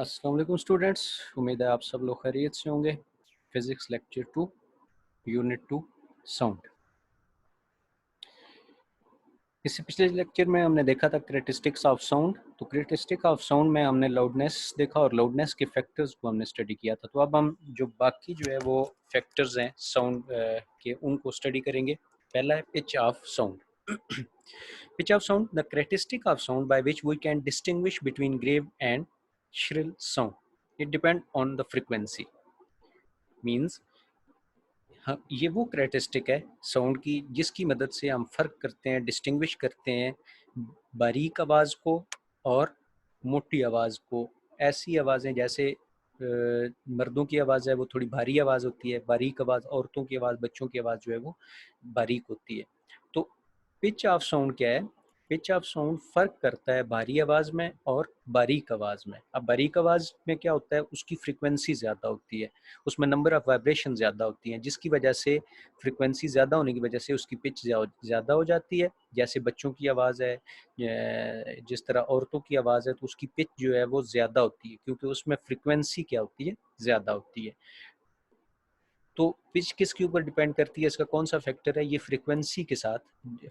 अस्सलाम वालेकुम स्टूडेंट्स, उम्मीद है आप सब लोग खैरियत से होंगे। Physics lecture 2 unit 2 sound. इससे पिछले लेक्चर में हमने देखा था कैरेक्टरिस्टिक्स ऑफ साउंड। तो कैरेक्टरिस्टिक ऑफ साउंड में हमने लाउडनेस देखा और लाउडनेस के फैक्टर्स को हमने स्टडी किया था। तो अब हम जो बाकी जो है वो फैक्टर्स हैं साउंड के, उनको स्टडी करेंगे। पहला है pitch of sound. Pitch of sound, the characteristic of sound by which we can distinguish between grave and shrill sound. It depend on the frequency. Means हाँ, ये वो कैरेक्टरिस्टिक है साउंड की जिसकी मदद से हम फ़र्क करते हैं, डिस्टिंग्विश करते हैं बारीक आवाज़ को और मोटी आवाज़ को। ऐसी आवाज़ें जैसे मर्दों की आवाज़ है वो थोड़ी भारी आवाज़ होती है, बारीक आवाज़ औरतों की आवाज़, बच्चों की आवाज़ जो है वो बारीक होती है। तो पिच ऑफ साउंड क्या है? पिच ऑफ साउंड फ़र्क करता है भारी आवाज़ में और बारीक आवाज़ में। अब बारीक आवाज़ में क्या होता है, उसकी फ्रीक्वेंसी ज़्यादा होती है, उसमें नंबर ऑफ़ वाइब्रेशन ज़्यादा होती हैं, जिसकी वजह से फ्रीक्वेंसी ज़्यादा होने की वजह से उसकी पिच ज़्यादा हो जाती है। जैसे बच्चों की आवाज़ है, जिस तरह औरतों की आवाज़ है, तो उसकी पिच जो है वो ज़्यादा होती है क्योंकि उसमें फ्रीक्वेंसी क्या होती है, ज़्यादा होती है। तो पिच किसके ऊपर डिपेंड करती है, इसका कौन सा फैक्टर है? ये फ्रीक्वेंसी के साथ,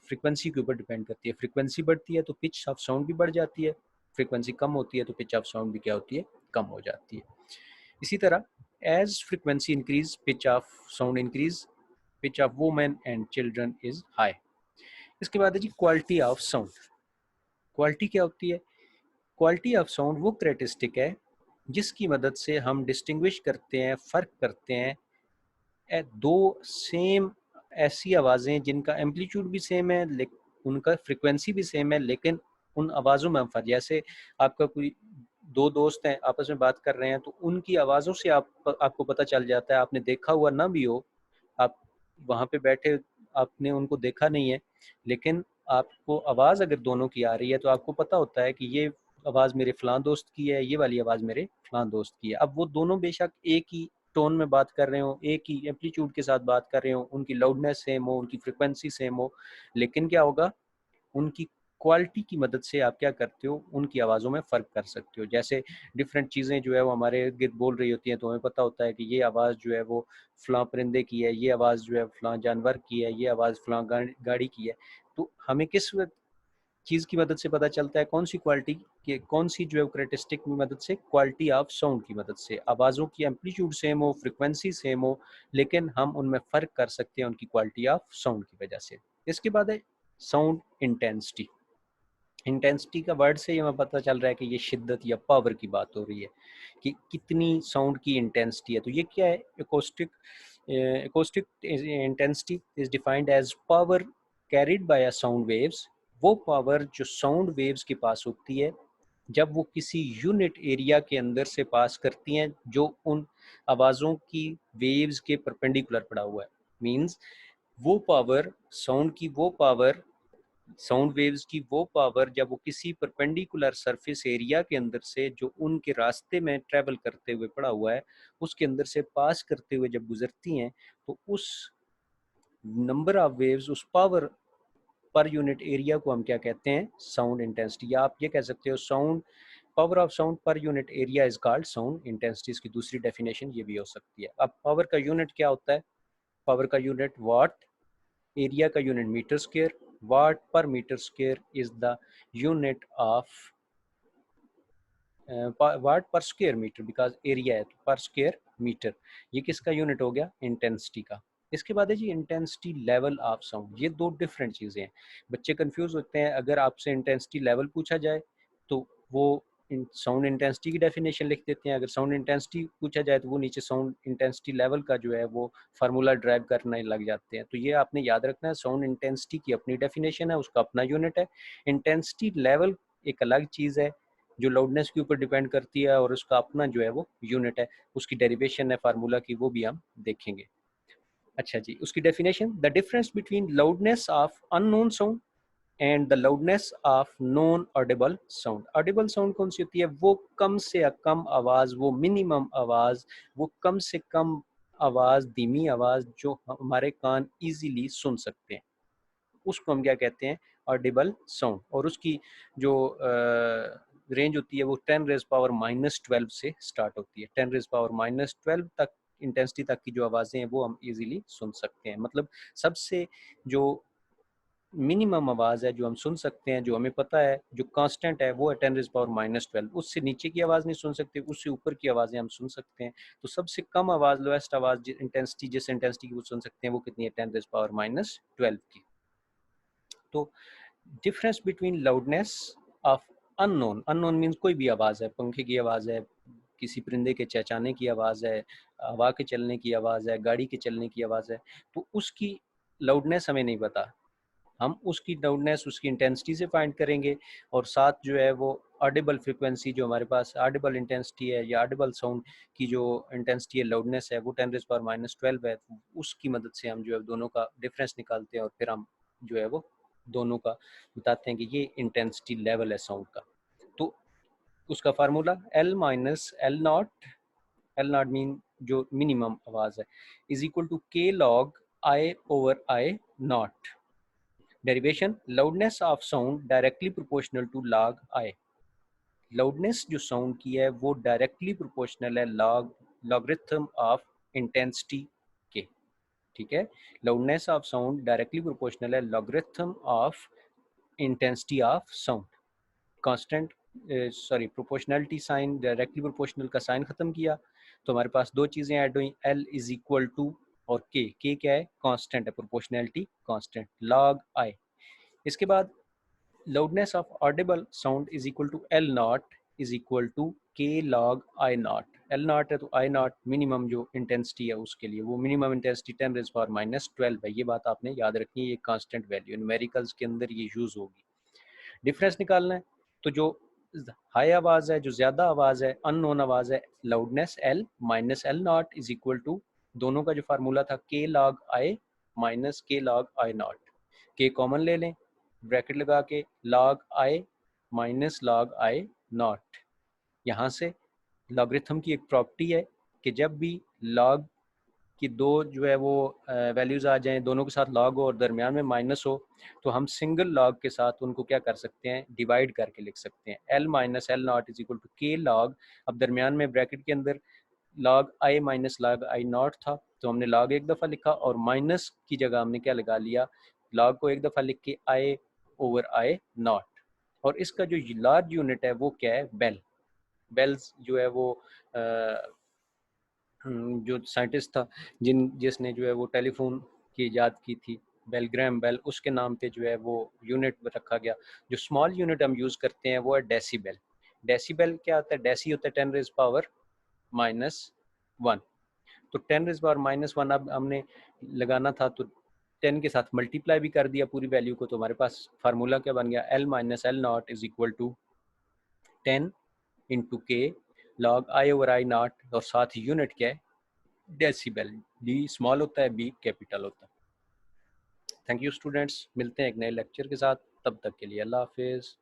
फ्रीक्वेंसी के ऊपर डिपेंड करती है। फ्रीक्वेंसी बढ़ती है तो पिच ऑफ साउंड भी बढ़ जाती है, फ्रीक्वेंसी कम होती है तो पिच ऑफ साउंड भी क्या होती है, कम हो जाती है। इसी तरह as frequency increase pitch of sound increase, pitch of women and children is high. इसके बाद है जी क्वालिटी ऑफ साउंड। क्वालिटी क्या होती है? क्वालिटी ऑफ साउंड वो कैरेक्टरिस्टिक है जिसकी मदद से हम डिस्टिंग्विश करते हैं, फ़र्क करते हैं दो सेम ऐसी आवाज़ें जिनका एम्पलीट्यूड भी सेम है, उनका फ्रीक्वेंसी भी सेम है, लेकिन उन आवाज़ों में फ़र्क। जैसे आपका कोई दो दोस्त हैं, आपस में बात कर रहे हैं, तो उनकी आवाज़ों से आपको पता चल जाता है। आपने देखा हुआ ना भी हो, आप वहाँ पे बैठे, आपने उनको देखा नहीं है, लेकिन आपको आवाज़ अगर दोनों की आ रही है तो आपको पता होता है कि ये आवाज़ मेरे फ़लाँ दोस्त की है, ये वाली आवाज़ मेरे फ़लाँ दोस्त की है। अब वो दोनों बेशक एक ही टोन में बात कर रहे हो, एक ही एम्पलीट्यूड के साथ बात कर रहे हो, उनकी लाउडनेस सेम हो, उनकी फ्रीक्वेंसी सेम हो, लेकिन क्या होगा, उनकी क्वालिटी की मदद से आप क्या करते हो, उनकी आवाज़ों में फ़र्क कर सकते हो। जैसे डिफरेंट चीज़ें जो है वो हमारे इर्द-गिर्द बोल रही होती हैं, तो हमें पता होता है कि ये आवाज़ जो है वो फ़लाँ परिंदे की है, ये आवाज़ जो है फ़लाँ जानवर की है, ये आवाज़ फ़लाँ गाड़ी की है। तो हमें किस चीज़ की मदद से पता चलता है, कौन सी क्वालिटी के, कौन सी जो है कैरेक्टरिस्टिक की मदद से, क्वालिटी ऑफ साउंड की मदद से। आवाज़ों की एम्पलीट्यूड सेम हो, फ्रीक्वेंसी सेम हो, लेकिन हम उनमें फ़र्क कर सकते हैं उनकी क्वालिटी ऑफ साउंड की वजह से। इसके बाद है साउंड इंटेंसिटी। इंटेंसिटी का वर्ड से ही हमें पता चल रहा है कि ये शिद्दत या पावर की बात हो रही है कि कितनी साउंड की इंटेंसिटी है। तो ये क्या है? Acoustic intensity is defined as power carried by a sound waves. वो पावर जो साउंड वेव्स के पास होती है जब वो किसी यूनिट एरिया के अंदर से पास करती हैं जो उन आवाज़ों की वेव्स के परपेंडिकुलर पड़ा हुआ है। मींस वो पावर, साउंड की वो पावर, साउंड वेव्स की वो पावर जब वो किसी परपेंडिकुलर सरफेस एरिया के अंदर से जो उनके रास्ते में ट्रेवल करते हुए पड़ा हुआ है, उसके अंदर से पास करते हुए जब गुजरती हैं, तो उस नंबर ऑफ वेव्स, उस पावर पर यूनिट एरिया को हम क्या कहते हैं? Sound intensity. या आप ये कह सकते हो sound, power of sound per unit area is called sound intensity. इसकी दूसरी डेफिनेशन ये भी हो सकती है। अब पावर का यूनिट क्या होता है? पावर का यूनिट वाट, एरिया का unit metre square. Watt per metre square is the unit of watt per square metre, because area है तो पर स्क्वायर मीटर। ये किसका यूनिट हो गया? इंटेंसिटी का। इसके बाद है जी इंटेंसिटी लेवल ऑफ साउंड। ये दो डिफरेंट चीज़ें हैं, बच्चे कंफ्यूज होते हैं। अगर आपसे इंटेंसिटी लेवल पूछा जाए तो वो साउंड इंटेंसिटी की डेफिनेशन लिख देते हैं, अगर साउंड इंटेंसिटी पूछा जाए तो वो नीचे साउंड इंटेंसिटी लेवल का जो है वो फार्मूला ड्राइव करने लग जाते हैं। तो ये आपने याद रखना है, साउंड इंटेंसिटी की अपनी डेफिनेशन है, उसका अपना यूनिट है। इंटेंसिटी लेवल एक अलग चीज़ है जो लाउडनेस के ऊपर डिपेंड करती है और उसका अपना जो है वो यूनिट है, उसकी डेरिवेशन है फार्मूला की, वो भी हम देखेंगे। अच्छा जी, उसकी definition, the difference between loudness of unknown sound and the loudness of non Audible sound. Audible sound कौन सी होती है? वो कम से कम आवाज़, वो मिनिमम आवाज़, वो कम से कम आवाज़, धीमी आवाज़ जो हमारे कान इजीली सुन सकते हैं, उसको हम क्या कहते हैं? Audible sound. और उसकी जो रेंज होती है वो 10⁻⁻12 से स्टार्ट होती है। 10⁻⁻12 तक इंटेंसिटी तक की जो आवाज़ें हैं वो हम इजीली सुन सकते हैं। मतलब सबसे जो मिनिमम आवाज़ है जो हम सुन सकते हैं, जो हमें पता है, जो कांस्टेंट है, वो है 10⁻⁻12। उससे नीचे की आवाज़ नहीं सुन सकते, उससे ऊपर की आवाज़ें हम सुन सकते हैं। तो सबसे कम आवाज़, लोएस्ट आवाज़ इंटेंसिटी, जिस इंटेंसिटी की वो सुन सकते हैं, वो कितनी है? 10⁻⁻12 की। तो difference between loudness of unknown, unknown means कोई भी आवाज़ है, पंखे की आवाज़ है, किसी परिंदे के चहचहाने की आवाज़ है, हवा के चलने की आवाज़ है, गाड़ी के चलने की आवाज़ है, तो उसकी लाउडनेस हमें नहीं पता। हम उसकी लाउडनेस उसकी इंटेंसिटी से फाइंड करेंगे, और साथ जो है वो ऑडिबल फ्रिक्वेंसी, जो हमारे पास ऑडिबल इंटेंसिटी है या ऑडिबल साउंड की जो इंटेंसिटी है, लाउडनेस है, वो 10⁻⁻12 है। उसकी मदद से हम जो है दोनों का डिफरेंस निकालते हैं, और फिर हम जो है वो दोनों का बताते हैं कि ये इंटेंसिटी लेवल है साउंड का। तो उसका फार्मूला L-L0, L0 मीन जो मिनिमम आवाज़ है, is equal to K log I/I0। Derivation, loudness of sound directly proportional to log I। Loudness जो साउंड की है वो डायरेक्टली प्रोपोर्शनल है लॉगरिथम ऑफ इंटेंसिटी के। ठीक है, loudness of sound directly proportional है logarithm of intensity of sound. Constant, sorry, proportionality sign, directly proportional का साइन खत्म किया, तो हमारे पास दो चीज़ें ऐड हुई, L इज इक्वल टू, और के क्या है? कांस्टेंट है, प्रोपोर्शनलिटी कांस्टेंट, log I। इसके बाद loudness of audible sound is equal to L0 is equal to K log I0। L0 है तो I0 मिनिमम जो इंटेंसिटी है उसके लिए, वो मिनिमम इंटेंसिटी 10⁻⁻12 है। ये बात आपने याद रखनी है, ये कांस्टेंट वैल्यू न्यूमेरिकल्स के अंदर ये यूज़ होगी। डिफरेंस निकालना है, तो जो हाई आवाज़ है, जो ज़्यादा आवाज़ है, अननोन आवाज़ है, loudness L minus L0 is equal to, दोनों का जो फार्मूला था K log I minus K log I0। K common ले लें, ब्रैकेट लगा के log I minus log I0। यहाँ से लॉगरिथम की एक प्रॉपर्टी है कि जब भी log कि दो जो है वो वैल्यूज़ आ जाएं, दोनों के साथ लॉग हो और दरमियान में माइनस हो, तो हम सिंगल लॉग के साथ उनको क्या कर सकते हैं? डिवाइड करके लिख सकते हैं। L minus L0 is equal to K log, अब दरमियान में ब्रैकेट के अंदर log I minus log I0 था, तो हमने log एक दफ़ा लिखा, और माइनस की जगह हमने क्या लगा लिया? log को एक दफ़ा लिख के I ओवर I0। और इसका जो लार्ज यूनिट है वो क्या है? बेल। बेल्स जो है वो जो साइंटिस्ट था जिसने जो है वो टेलीफोन की ईजाद की थी, बेल, ग्रैम बेल, उसके नाम पे जो है वो यूनिट रखा गया। जो स्मॉल यूनिट हम यूज़ करते हैं वो है डेसीबेल। डेसीबेल क्या होता है? डेसी होता है 10⁻⁻1। तो 10⁻⁻1 अब हमने लगाना था, तो 10 के साथ मल्टीप्लाई भी कर दिया पूरी वैल्यू को, तो हमारे पास फार्मूला क्या बन गया? L minus L0 is equal to 10 into K log I over I0, और साथ ही यूनिट क्या है? डेसिबल। डी स्मॉल होता है, बी कैपिटल होता है। थैंक यू स्टूडेंट्स, मिलते हैं एक नए लेक्चर के साथ, तब तक के लिए अल्लाह हाफिज़।